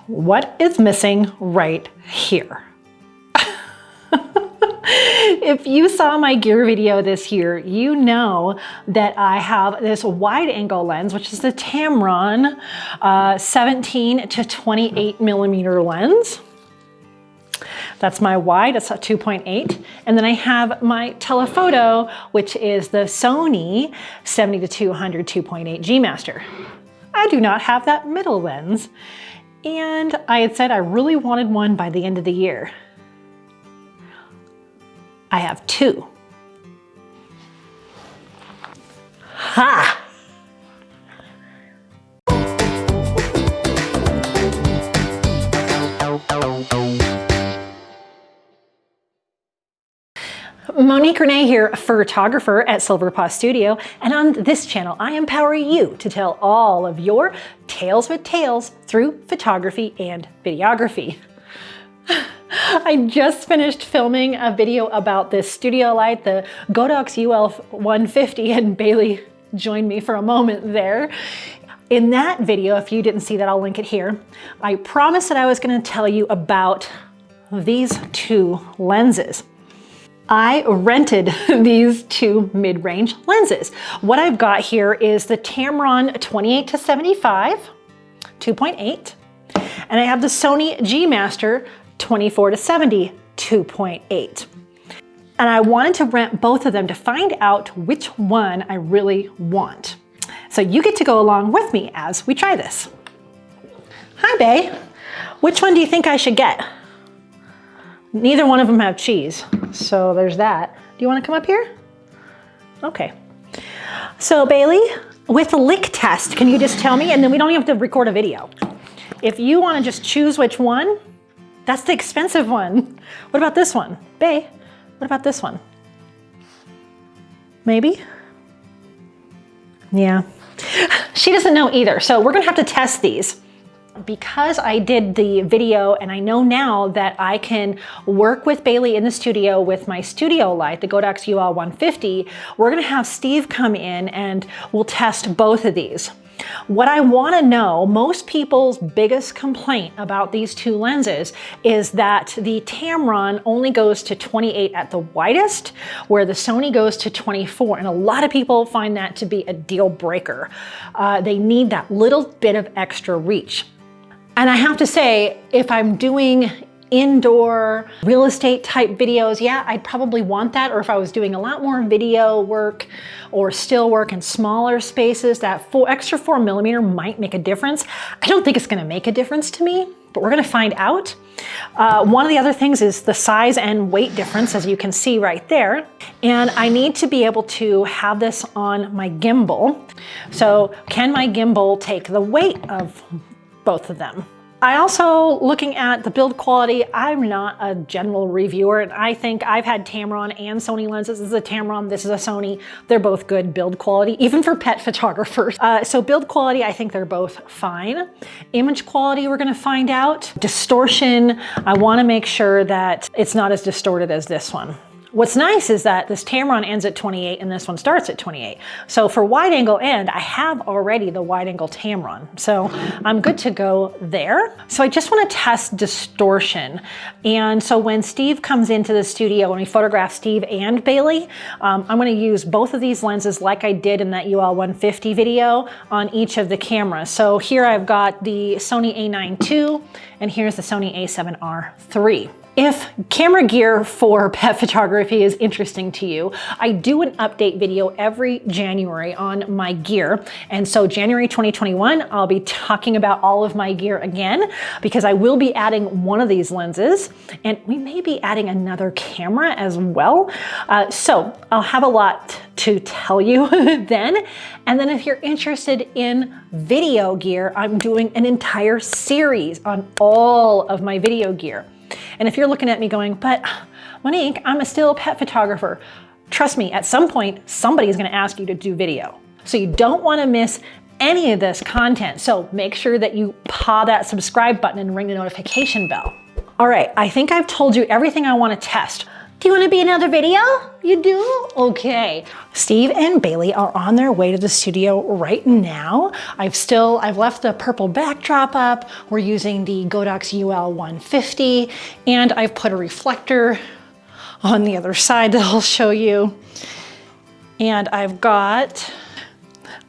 What is missing right here? If you saw my gear video this year, you know that I have this wide angle lens, which is the Tamron 17 to 28 millimeter lens. That's my wide, it's a 2.8. And then I have my telephoto, which is the Sony 70 to 200 2.8 G Master. I do not have that middle lens. And I had said I really wanted one by the end of the year. I have two. Ha! Monique Renee here, a photographer at Silver Paw Studio, and on this channel I empower you to tell all of your tales with tales through photography and videography. I just finished filming a video about this studio light, the Godox UL150, and Bailey joined me for a moment there. In that video, if you didn't see that, I'll link it here. I promised that I was going to tell you about these two lenses. I rented these two mid-range lenses. What I've got here is the Tamron 28 to 75, 2.8, and I have the Sony G Master 24 to 70, 2.8. And I wanted to rent both of them to find out which one I really want. So you get to go along with me as we try this. Hi, bae. Which one do you think I should get? Neither one of them have cheese, so there's that. Do you want to come up here? Okay. So Bailey, with the lick test, can you just tell me, and then we don't even have to record a video. If you want to just choose which one, that's the expensive one. What about this one? Bae, what about this one? Maybe? Yeah. She doesn't know either, so we're gonna have to test these. Because I did the video and I know now that I can work with Bailey in the studio with my studio light, the Godox UL150, we're gonna have Steve come in and we'll test both of these. What I wanna know, most people's biggest complaint about these two lenses is that the Tamron only goes to 28 at the widest, where the Sony goes to 24. And a lot of people find that to be a deal breaker. They need that little bit of extra reach. And I have to say, if I'm doing indoor real estate type videos, yeah, I'd probably want that. Or if I was doing a lot more video work or still work in smaller spaces, that extra 4 millimeter might make a difference. I don't think it's gonna make a difference to me, but we're gonna find out. One of the other things is the size and weight difference, as you can see right there. And I need to be able to have this on my gimbal. So can my gimbal take the weight of both of them? I also, looking at the build quality, I'm not a general reviewer, and I think I've had Tamron and Sony lenses. This is a Tamron, this is a Sony. They're both good build quality, even for pet photographers. So build quality, I think they're both fine. Image quality, we're gonna find out. Distortion, I wanna make sure that it's not as distorted as this one. What's nice is that this Tamron ends at 28 and this one starts at 28. So for wide angle end, I have already the wide angle Tamron. So I'm good to go there. So I just want to test distortion. And so when Steve comes into the studio, when we photograph Steve and Bailey, I'm going to use both of these lenses like I did in that UL150 video on each of the cameras. So here I've got the Sony A9 II and here's the Sony A7R III. If camera gear for pet photography is interesting to you, I do an update video every January on my gear. And so January 2021, I'll be talking about all of my gear again, because I will be adding one of these lenses and we may be adding another camera as well. So I'll have a lot to tell you then. And then if you're interested in video gear, I'm doing an entire series on all of my video gear. And if you're looking at me going, but Monique, I'm a still pet photographer. Trust me, at some point, somebody's gonna ask you to do video. So you don't wanna miss any of this content. So make sure that you paw that subscribe button and ring the notification bell. All right, I think I've told you everything I wanna test. Do you want to be in another video? You do? Okay. Steve and Bailey are on their way to the studio right now. I've left the purple backdrop up. We're using the Godox UL 150, and I've put a reflector on the other side that I'll show you. And I've got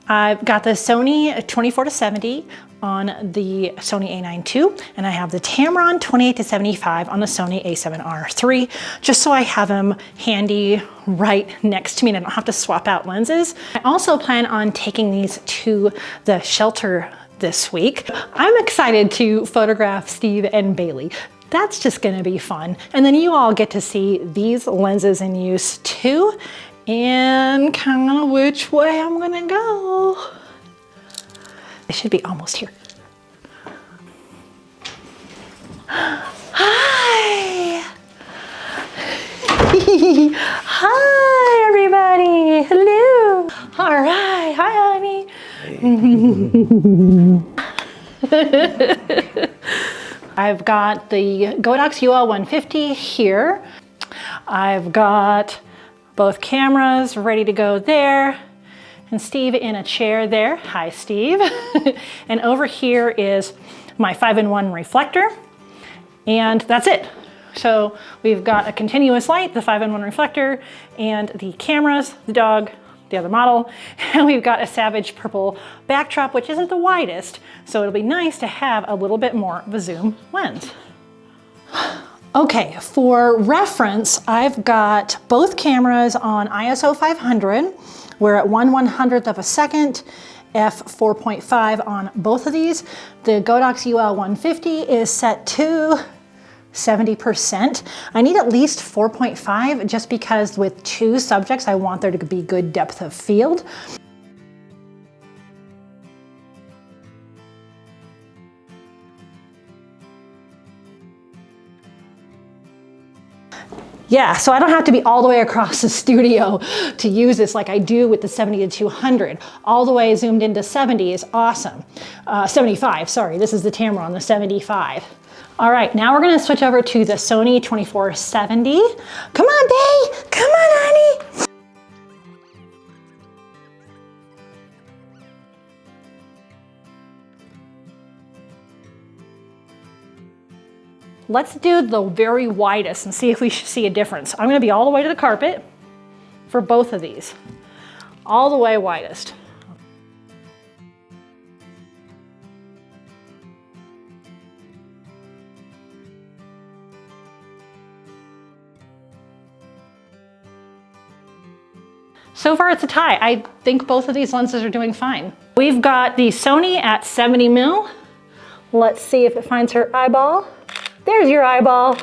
the Sony 24-70 on the Sony A9 II, and I have the Tamron 28-75 on the Sony A7R III, just so I have them handy right next to me and I don't have to swap out lenses. I also plan on taking these to the shelter this week. I'm excited to photograph Steve and Bailey. That's just gonna be fun. And then you all get to see these lenses in use too, and kind of which way I'm gonna go. I should be almost here. Hi! Hi, everybody! Hello! All right, hi, honey. I've got the Godox UL 150 here. I've got both cameras ready to go there. And Steve in a chair there. Hi, Steve. And over here is my 5-in-1 reflector. And that's it. So we've got a continuous light, the 5-in-1 reflector, and the cameras, the dog, the other model. And we've got a Savage purple backdrop, which isn't the widest. So it'll be nice to have a little bit more of a zoom lens. Okay, for reference, I've got both cameras on ISO 500. We're at 1/100th of a second, f/4.5 on both of these. The Godox UL 150 is set to 70%. I need at least 4.5 just because with 2 subjects, I want there to be good depth of field. Yeah, so I don't have to be all the way across the studio to use this like I do with the 70-200. All the way zoomed into 70 is awesome. 75, sorry, this is the Tamron, the 75. All right, now we're gonna switch over to the Sony 24-70. Come on, babe, come on, honey. Let's do the very widest and see if we see a difference. I'm gonna be all the way to the carpet for both of these. All the way widest. So far it's a tie. I think both of these lenses are doing fine. We've got the Sony at 70 mil. Let's see if it finds her eyeball. There's your eyeball.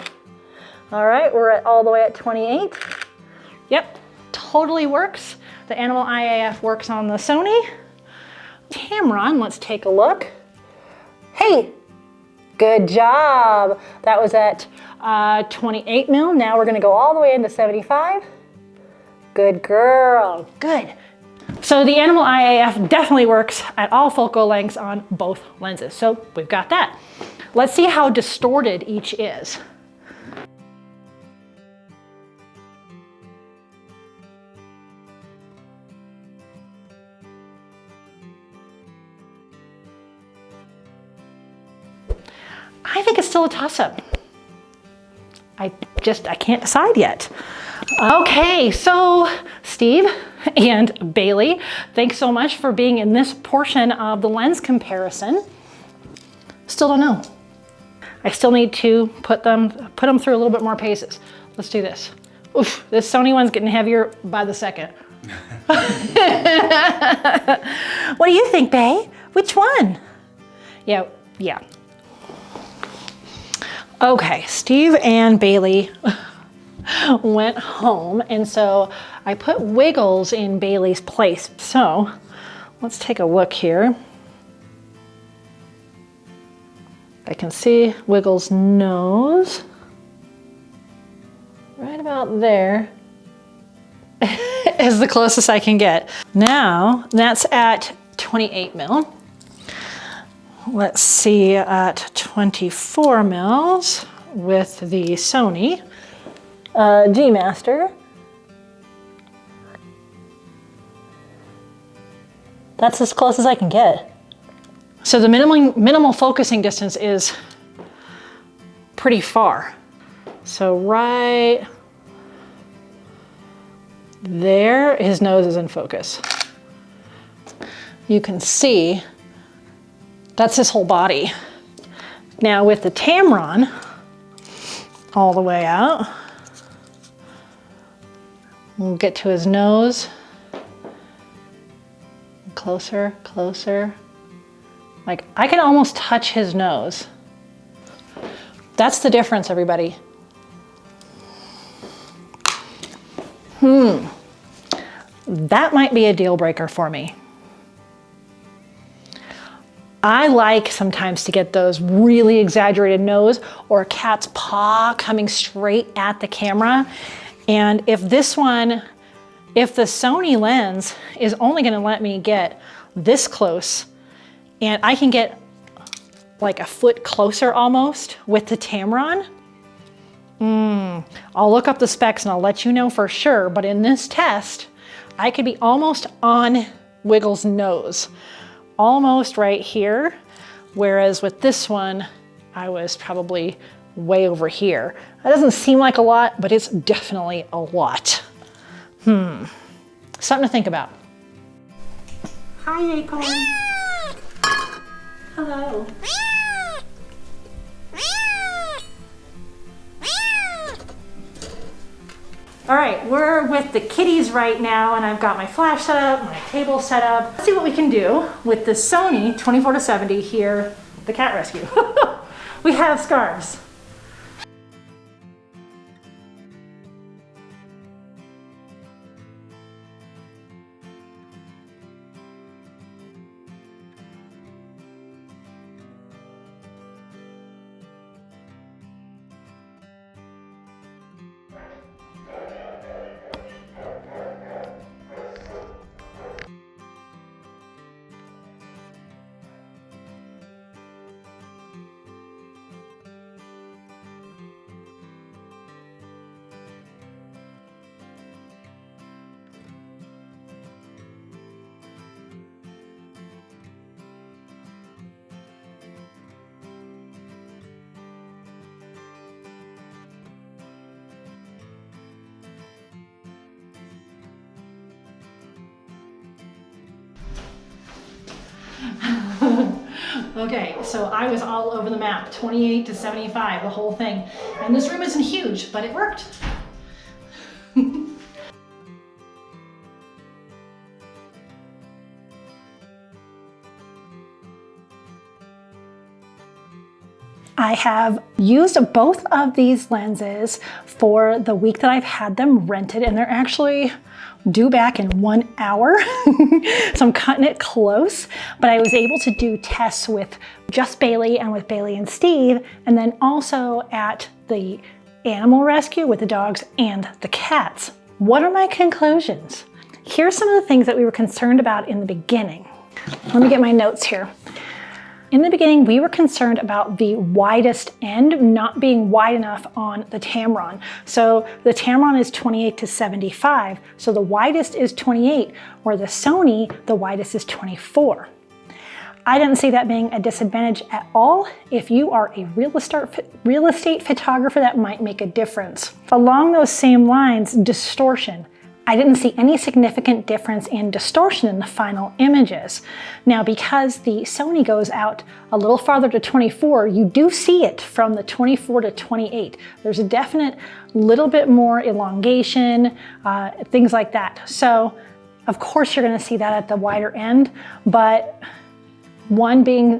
All right, we're all the way at 28. Yep, totally works. The animal IAF works on the Sony. Tamron, let's take a look. Hey, good job. That was at 28 mil. Now we're gonna go all the way into 75. Good girl, good. So the animal IAF definitely works at all focal lengths on both lenses. So we've got that. Let's see how distorted each is. I think it's still a toss-up. I can't decide yet. Okay, so Steve and Bailey, thanks so much for being in this portion of the lens comparison. Still don't know. I still need to put them through a little bit more paces. Let's do this. Oof, this Sony one's getting heavier by the second. What do you think, bae? Which one? Yeah. Okay, Steve and Bailey went home, and so I put Wiggles in Bailey's place. So let's take a look here. I can see Wiggles' nose right about there is the closest I can get. Now that's at 28 mil. Let's see at 24 mils with the Sony. G Master. That's as close as I can get. So the minimal focusing distance is pretty far. So right there, his nose is in focus. You can see that's his whole body. Now with the Tamron, all the way out, we'll get to his nose. Closer, closer. Like I can almost touch his nose. That's the difference, everybody. That might be a deal breaker for me. I like sometimes to get those really exaggerated nose or a cat's paw coming straight at the camera. And if the Sony lens is only gonna let me get this close, and I can get like a foot closer almost with the Tamron, I'll look up the specs and I'll let you know for sure, but in this test, I could be almost on Wiggle's nose, almost right here, whereas with this one, I was probably way over here. That doesn't seem like a lot, but it's definitely a lot. Something to think about. Hi, Acorn. Hello. All right, we're with the kitties right now, and I've got my flash set up, my table set up. Let's see what we can do with the Sony 24-70 here, the cat rescue. We have scarves. Okay, so I was all over the map, 28 to 75, the whole thing. And this room isn't huge, but it worked. I have used both of these lenses for the week that I've had them rented, and they're actually due back in 1 hour. So I'm cutting it close, but I was able to do tests with just Bailey and with Bailey and Steve, and then also at the animal rescue with the dogs and the cats. What are my conclusions? Here's some of the things that we were concerned about in the beginning. Let me get my notes here. In the beginning, we were concerned about the widest end not being wide enough on the Tamron. So the Tamron is 28 to 75, so the widest is 28, where the Sony, the widest is 24. I didn't see that being a disadvantage at all. If you are a real estate photographer, that might make a difference. Along those same lines, distortion. I didn't see any significant difference in distortion in the final images. Now, because the Sony goes out a little farther to 24, you do see it from the 24 to 28. There's a definite little bit more elongation, things like that. So, of course, you're gonna see that at the wider end, but one being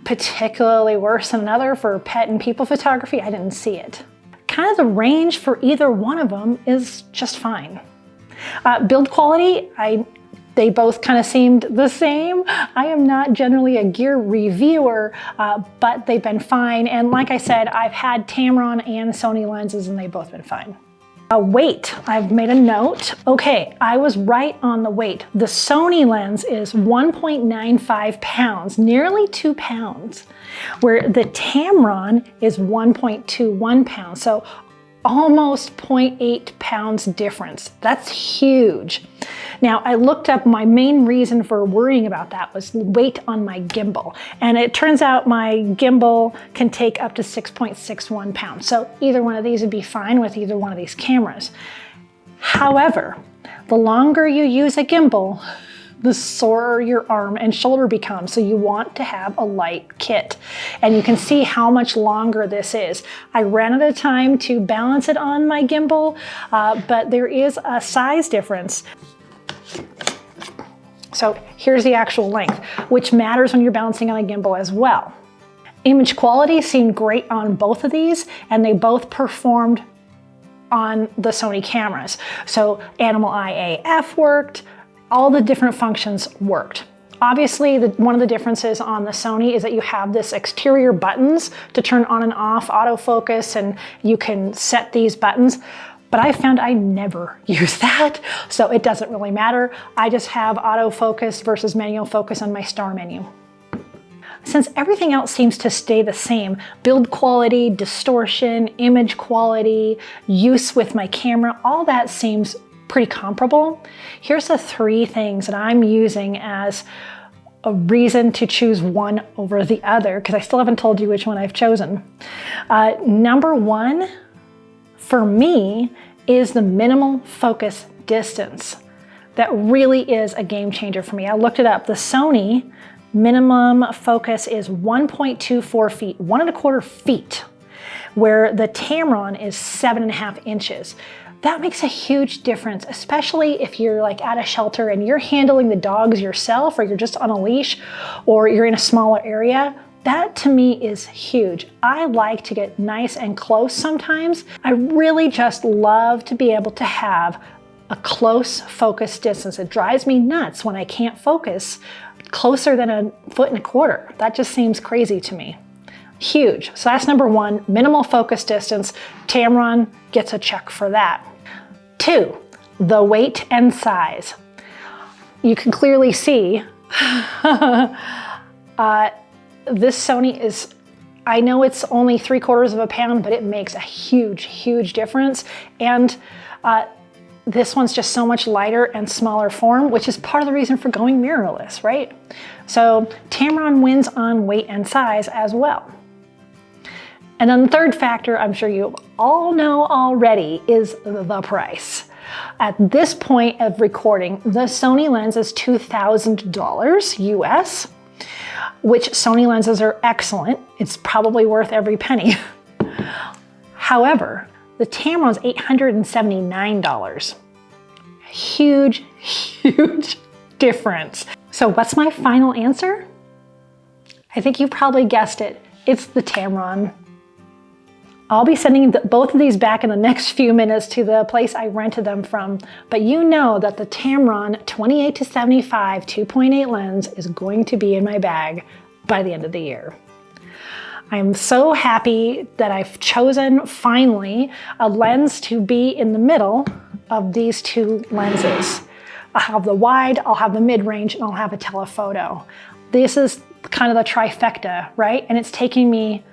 particularly worse than another for pet and people photography, I didn't see it. Kind of the range for either one of them is just fine. Build quality, they both kind of seemed the same. I am not generally a gear reviewer, but they've been fine. And like I said, I've had Tamron and Sony lenses and they've both been fine. Weight, I've made a note. Okay, I was right on the weight. The Sony lens is 1.95 pounds, nearly 2 pounds, where the Tamron is 1.21 pounds. So almost 0.8 pounds difference. That's huge. Now, I looked up, my main reason for worrying about that was weight on my gimbal. And it turns out my gimbal can take up to 6.61 pounds. So either one of these would be fine with either one of these cameras. However, the longer you use a gimbal, the sorer your arm and shoulder becomes. So you want to have a light kit. And you can see how much longer this is. I ran out of time to balance it on my gimbal, but there is a size difference. So here's the actual length, which matters when you're balancing on a gimbal as well. Image quality seemed great on both of these, and they both performed on the Sony cameras. So Animal Eye AF worked, all the different functions worked. Obviously, one of the differences on the Sony is that you have this exterior buttons to turn on and off autofocus, and you can set these buttons. But I found I never use that, so it doesn't really matter. I just have autofocus versus manual focus on my star menu. Since everything else seems to stay the same, build quality, distortion, image quality, use with my camera, all that seems pretty comparable. Here's the 3 things that I'm using as a reason to choose one over the other, because I still haven't told you which one I've chosen. Number 1, for me, is the minimal focus distance. That really is a game changer for me. I looked it up. The Sony minimum focus is 1.24 feet, 1.25 feet, where the Tamron is 7.5 inches. That makes a huge difference, especially if you're like at a shelter and you're handling the dogs yourself, or you're just on a leash, or you're in a smaller area. That to me is huge. I like to get nice and close sometimes. I really just love to be able to have a close focus distance. It drives me nuts when I can't focus closer than 1.25 feet. That just seems crazy to me. Huge. So that's number 1, minimal focus distance. Tamron gets a check for that. 2, the weight and size. You can clearly see this Sony is, I know it's only 3/4 pounds, but it makes a huge, huge difference. And this one's just so much lighter and smaller form, which is part of the reason for going mirrorless, right? So Tamron wins on weight and size as well. And then the third factor, I'm sure you all know already, is the price. At this point of recording, the Sony lens is $2,000 US. Which Sony lenses are excellent. It's probably worth every penny. However, the Tamron's $879. Huge, huge difference. So what's my final answer? I think you probably guessed it. It's the Tamron. I'll be sending both of these back in the next few minutes to the place I rented them from, but you know that the Tamron 28-75 2.8 lens is going to be in my bag by the end of the year. I'm so happy that I've chosen finally a lens to be in the middle of these 2 lenses. I'll have the wide, I'll have the mid-range, and I'll have a telephoto. This is kind of the trifecta, right? And it's taking me,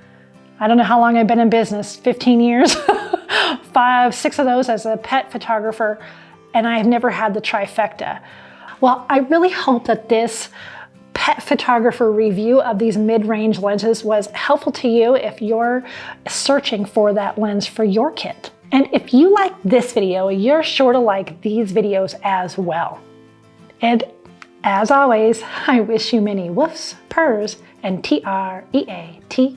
I don't know how long I've been in business, 15 years, 5, 6 of those as a pet photographer, and I've never had the trifecta. Well, I really hope that this pet photographer review of these mid-range lenses was helpful to you if you're searching for that lens for your kit. And if you like this video, you're sure to like these videos as well. And as always, I wish you many woofs, purrs, and TREATS's.